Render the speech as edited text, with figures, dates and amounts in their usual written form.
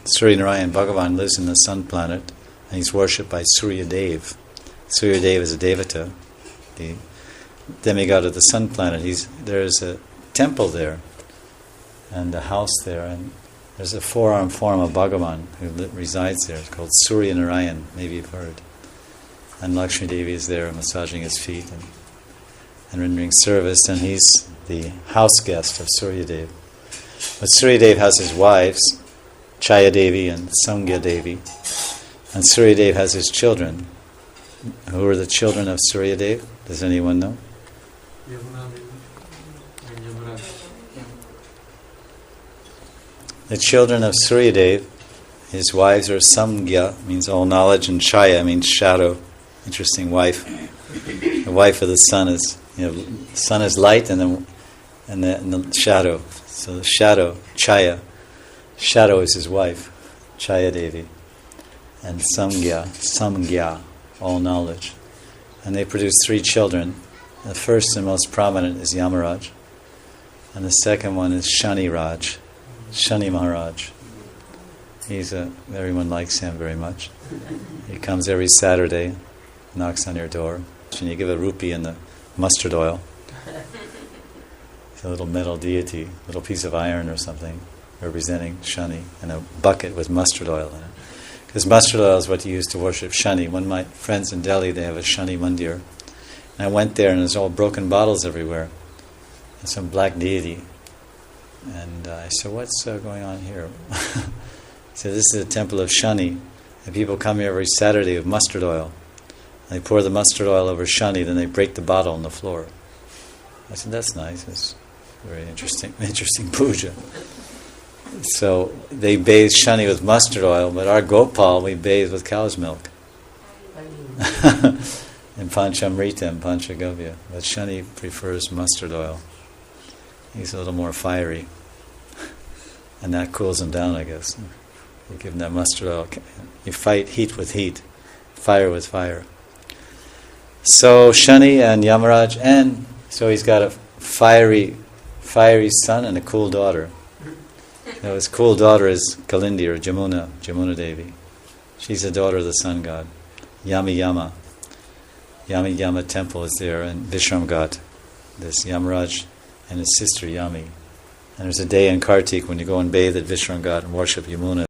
Surya Narayan Bhagavan lives in the sun planet, and he's worshipped by Surya Dev. Surya Dev is a devata, the demigod of the sun planet. There's a temple there, and a house there, and there's a four-arm form of Bhagavan who resides there. It's called Surya Narayan, maybe you've heard. And Lakshmi Devi is there massaging his feet and rendering service, and he's the house guest of Surya Dev. But Surya Dev has his wives, Chaya Devi and Samgya Devi, and Surya Dev has his children. Who are the children of Surya Dev? Does anyone know? The children of Surya Dev, his wives are Samgya, means all knowledge, and Chaya means shadow. Interesting wife. The wife of the sun is, the sun is light and the shadow. So the shadow, Chaya, shadow is his wife, Chaya Devi. And Samgya, all knowledge. And they produce 3 children. The first and most prominent is Yamaraj. And the second one is Shani Maharaj. Everyone likes him very much. He comes every Saturday, knocks on your door, and you give a rupee in the mustard oil. It's a little metal deity, little piece of iron or something, representing Shani, and a bucket with mustard oil in it. Because mustard oil is what you use to worship Shani. One of my friends in Delhi, they have a Shani mandir. And I went there, and there's all broken bottles everywhere. And some black deity. And I said, what's going on here? He said, this is a temple of Shani. And people come here every Saturday with mustard oil. They pour the mustard oil over Shani, then they break the bottle on the floor. I said, that's nice. It's very interesting puja. So they bathe Shani with mustard oil, but our Gopal we bathe with cow's milk. And Panchamrita and Panchagavya. But Shani prefers mustard oil. He's a little more fiery. And that cools him down, I guess. You give him that mustard oil. You fight heat with heat, fire with fire. So Shani and Yamaraj, and so he's got a fiery son and a cool daughter. Now his cool daughter is Kalindi or Jamuna Devi. She's the daughter of the sun god. Yami Yama temple is there in Vishramghat. There's Yamaraj and his sister Yami. And there's a day in Kartik when you go and bathe at Vishramghat and worship Yamuna.